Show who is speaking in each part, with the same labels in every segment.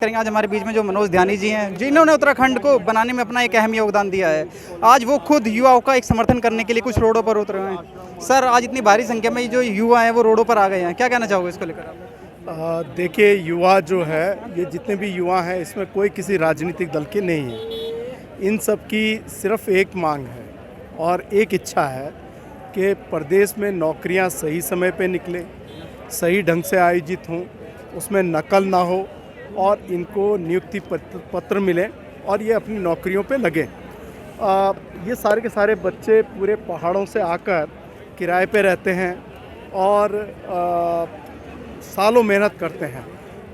Speaker 1: करेंगे। आज हमारे बीच में जो मनोज ध्यानी जी हैं, जिन्होंने उत्तराखंड को बनाने में अपना एक अहम योगदान दिया है। आज वो खुद युवाओं का एक समर्थन करने के लिए कुछ रोडों पर उतरे हुए हैं। सर, आज इतनी भारी संख्या में जो युवा हैं वो रोडों पर आ गए हैं, क्या कहना चाहोगे इसको लेकर आप?
Speaker 2: देखिए, युवा जो है, ये जितने भी युवा हैं, इसमें कोई किसी राजनीतिक दल के नहीं है। इन सब की सिर्फ एक मांग है और एक इच्छा है कि प्रदेश में नौकरियां सही समय पे निकले, सही ढंग से आयोजित हों, उसमें नकल ना हो और इनको नियुक्ति पत्र मिले और ये अपनी नौकरियों पे लगे। ये सारे के सारे बच्चे पूरे पहाड़ों से आकर किराए पे रहते हैं और सालों मेहनत करते हैं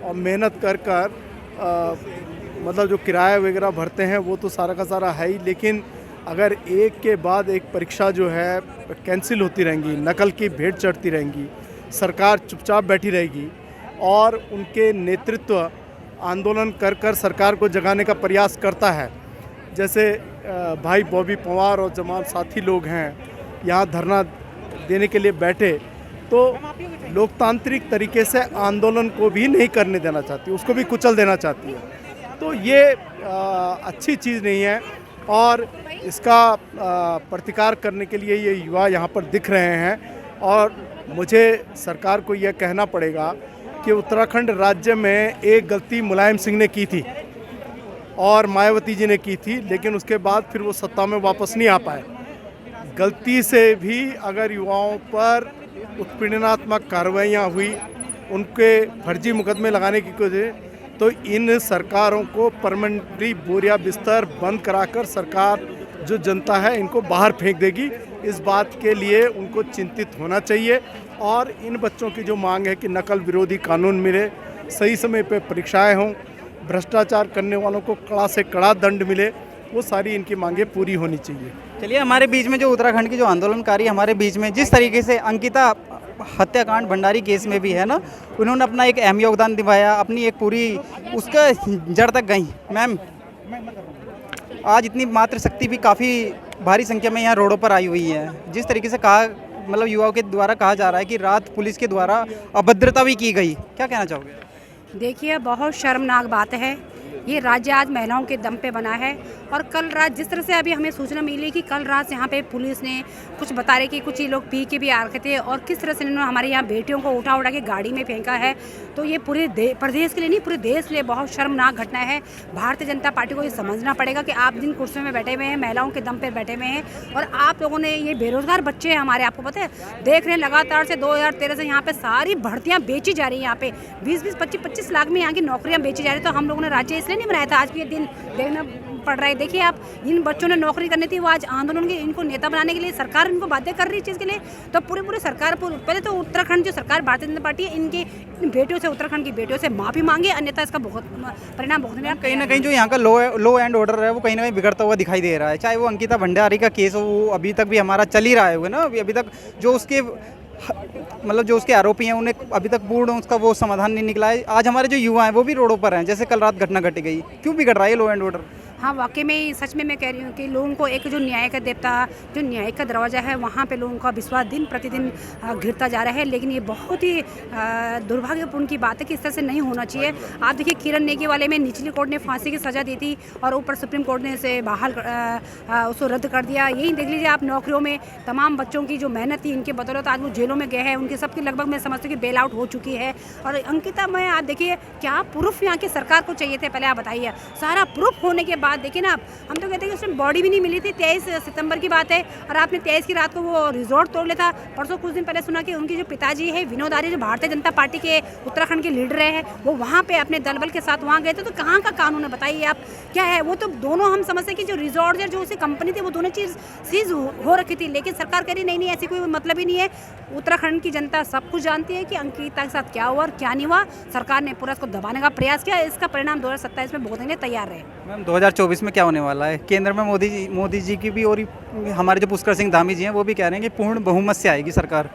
Speaker 2: और मेहनत कर मतलब जो किराया वगैरह भरते हैं वो तो सारा का सारा है ही, लेकिन अगर एक के बाद एक परीक्षा जो है कैंसिल होती रहेंगी, नकल की भेंट चढ़ती रहेंगी, सरकार चुपचाप बैठी रहेगी और उनके नेतृत्व आंदोलन कर सरकार को जगाने का प्रयास करता है। जैसे भाई बॉबी पंवार और जमाल साथी लोग हैं, यहाँ धरना देने के लिए बैठे, तो लोकतांत्रिक तरीके से आंदोलन को भी नहीं करने देना चाहती, उसको भी कुचल देना चाहती है। तो ये अच्छी चीज़ नहीं है और इसका प्रतिकार करने के लिए ये युवा यहाँ पर दिख रहे हैं। और मुझे सरकार को यह कहना पड़ेगा कि उत्तराखंड राज्य में एक गलती मुलायम सिंह ने की थी और मायावती जी ने की थी, लेकिन उसके बाद फिर वो सत्ता में वापस नहीं आ पाए। गलती से भी अगर युवाओं पर उत्पीड़नात्मक कार्रवाइयाँ हुई, उनके फर्जी मुकदमे लगाने की कोशिश, तो इन सरकारों को परमानेंटली बोरिया बिस्तर बंद कराकर सरकार जो जनता है इनको बाहर फेंक देगी। इस बात के लिए उनको चिंतित होना चाहिए और इन बच्चों की जो मांग है कि नकल विरोधी कानून मिले, सही समय पर परीक्षाएं हों, भ्रष्टाचार करने वालों को कड़ा से कड़ा दंड मिले, वो सारी इनकी मांगें पूरी होनी चाहिए।
Speaker 1: चलिए, हमारे बीच में जो उत्तराखंड की जो आंदोलनकारी हमारे बीच में जिस तरीके से अंकिता हत्याकांड भंडारी केस में भी है ना, उन्होंने अपना एक अहम योगदान दिखाया, अपनी एक पूरी उसका जड़ तक गई। मैम, आज इतनी मात्र शक्ति भी काफ़ी भारी संख्या में यहाँ रोडों पर आई हुई है। जिस तरीके से कहा, मतलब युवाओं के द्वारा कहा जा रहा है कि रात पुलिस के द्वारा अभद्रता भी की गई, क्या कहना चाहोगे?
Speaker 3: देखिए, बहुत शर्मनाक बात है। ये राज्य आज महिलाओं के दम पे बना है और कल रात जिस तरह से अभी हमें सूचना मिली कि कल रात यहाँ पे पुलिस ने कुछ बता रहे कि कुछ ये लोग पी के भी आ रखे थे और किस तरह से इन्होंने हमारे यहाँ बेटियों को उठा के गाड़ी में फेंका है, तो ये पूरे प्रदेश के लिए नहीं, पूरे देश के लिए बहुत शर्मनाक घटना है। भारतीय जनता पार्टी को ये समझना पड़ेगा कि आप जिन कुर्सियों में बैठे हुए हैं, महिलाओं के दम पर बैठे हुए हैं और आप लोगों ने ये बेरोजगार बच्चे हैं हमारे, आपको पता है, देख रहे हैं लगातार से 2013 से यहाँ पे सारी भर्तियाँ बेची जा रही हैं। यहाँ पे 20-20, 25-25 लाख में यहाँ की नौकरियाँ बेची जा रही, तो हम लोगों ने राज्य इसलिए नहीं बनाया था, आज भी ये दिन देखना पड़ रहा है। देखिए, आप इन बच्चों ने नौकरी करनी थी, वो आज आंदोलन के इनको नेता बनाने के लिए सरकार इनको बाध्य कर रही है चीज़ के लिए। तो पूरी सरकार, पहले तो उत्तराखंड जो सरकार भारतीय जनता पार्टी है, इनकी बेटियों से, उत्तराखंड की बेटियों से माफ़ी मांगे, अन्यथा इसका बहुत परिणाम भुगतने।
Speaker 1: कहीं ना कहीं जो यहाँ का लो एंड ऑर्डर है वो कहीं ना कहीं बिगड़ता हुआ दिखाई दे रहा है। चाहे वो अंकिता भंडारी का केस हो, वो अभी तक भी हमारा चल ही रहा है ना, अभी तक जो उसके मतलब जो उसके आरोपी हैं उन्हें अभी तक पूर्ण उसका वो समाधान नहीं निकला है। आज हमारे जो युवा हैं वो भी रोडों पर हैं, जैसे कल रात घटना घटी गई, क्यों बिगड़ रहा है लो एंड ऑर्डर?
Speaker 3: हाँ, वाकई में सच में मैं कह रही हूँ कि लोगों को एक जो न्याय का देवता, जो न्याय का दरवाज़ा है, वहाँ पे लोगों का विश्वास दिन प्रतिदिन गिरता जा रहा है। लेकिन ये बहुत ही दुर्भाग्यपूर्ण की बात है कि इस तरह से नहीं होना चाहिए। आप देखिए, किरण नेगी वाले में निचली कोर्ट ने फांसी की सज़ा दी थी और ऊपर सुप्रीम कोर्ट ने इसे बहाल उसको रद्द कर दिया। यही देख लीजिए आप, नौकरियों में तमाम बच्चों की जो मेहनत थी, इनके बदौलत आज वो जेलों में गए हैं, उनके सबकी लगभग मैं समझती हूँ कि बेल आउट हो चुकी है। और अंकिता में आप देखिए, क्या प्रूफ यहाँ की सरकार को चाहिए थे, पहले आप बताइए। सारा प्रूफ होने के बाद देखिए ना, आप, हम तो कहते हैं कि उसमें बॉडी भी नहीं मिली थी। 23 सितंबर की बात है और आपने 23 की रात को वो रिजॉर्ट तोड़ लिया था। परसों कुछ दिन पहले सुना कि उनके जो पिताजी है विनोद आर्य, जो भारतीय जनता पार्टी के उत्तराखंड के लीडर हैं, वो वहाँ पे अपने दल बल के साथ वहाँ गए थे। तो कहाँ का कानून है, बताइए आप, क्या है वो? तो दोनों हम समझते हैं कि जो रिजॉर्ट है, जो उसी कंपनी थी, वो दोनों चीज़ सीज हो रखी थी, लेकिन सरकार कह रही नहीं, ऐसी कोई मतलब ही नहीं है। उत्तराखंड की जनता सब कुछ जानती है कि अंकिता के साथ क्या हुआ और क्या नहीं हुआ। सरकार ने पूरा इसको दबाने का प्रयास किया, इसका परिणाम 2027 में भुगतने तैयार रहे।
Speaker 1: मैम, 2024 में क्या होने वाला है? केंद्र में मोदी जी की भी और हमारे जो पुष्कर सिंह धामी जी हैं वो भी कह रहे हैं कि पूर्ण बहुमत से आएगी सरकार।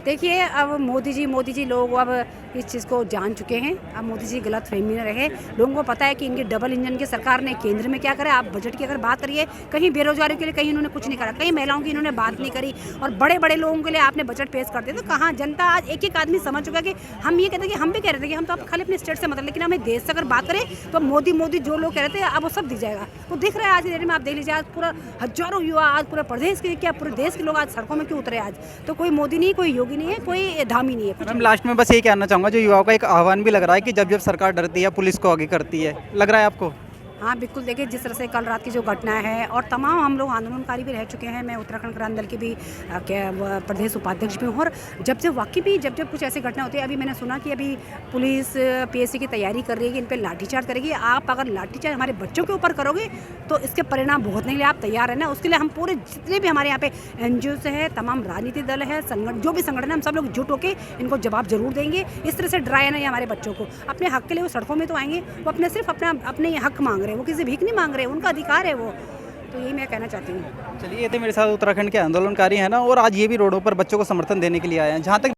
Speaker 3: देखिए अब मोदी जी लोग अब इस चीज़ को जान चुके हैं। अब मोदी जी गलत फहमी में रहे। लोगों को पता है कि इनकी डबल इंजन की सरकार ने केंद्र में क्या करा। आप बजट की अगर बात करिए, कहीं बेरोजगारी के लिए कहीं इन्होंने कुछ नहीं करा, कहीं महिलाओं की इन्होंने बात नहीं करी, और बड़े बड़े लोगों के लिए आपने बजट पेश कर दिया। तो कहाँ जनता आज एक एक आदमी समझ चुका कि हम ये कहते हैं कि हम भी कह रहे थे कि हम तो आप खाली अपने स्टेट से मतलब, लेकिन हमें देश से अगर बात करें तो मोदी जो लोग कह रहे थे अब वो सब दिख जाएगा। वो दिख रहा है आज की डेट में। आप देख लीजिए आज पूरा हजारों युवा आज पूरे प्रदेश के क्या पूरे देश के लोग आज सड़कों में क्यों उतरे आज। तो कोई मोदी नहीं, कोई योगी नहीं है, कोई धामी नहीं है, कुछ
Speaker 1: मैम लास्ट में बस यही कहना चाहूँगा, जो युवाओं का एक आह्वान भी लग रहा है कि जब जब सरकार डरती है पुलिस को आगे करती है, लग रहा है आपको?
Speaker 3: हाँ बिल्कुल, देखिए जिस तरह से कल रात की जो घटना है, और तमाम हम लोग आंदोलनकारी भी रह चुके हैं। मैं उत्तराखंड क्रांति दल की भी प्रदेश उपाध्यक्ष भी हूँ। और जब वाकई भी जब कुछ ऐसी घटना होती है, अभी मैंने सुना कि अभी पुलिस पीएससी की तैयारी कर रही है कि इन पर लाठीचार्ज करेगी। आप अगर लाठीचार्ज हमारे बच्चों के ऊपर करोगे तो इसके परिणाम भुगतने के लिए आप तैयार है ना। उसके लिए हम पूरे जितने भी हमारे यहाँ पे NGO से है, तमाम राजनीतिक दल है, संगठन जो भी संगठन है, हम सब लोग जुट होकर इनको जवाब जरूर देंगे। इस तरह से डराया नहीं हमारे बच्चों को। अपने हक के लिए वो सड़कों में तो आएंगे, वो अपने सिर्फ अपने हक मांग रहे हैं, वो किसी भीख नहीं मांग रहे, उनका अधिकार है वो। तो यही मैं कहना चाहती हूँ।
Speaker 1: चलिए, ये थे मेरे साथ उत्तराखंड के आंदोलनकारी हैं ना, और आज ये भी रोडों पर बच्चों को समर्थन देने के लिए आए हैं। जहाँ तक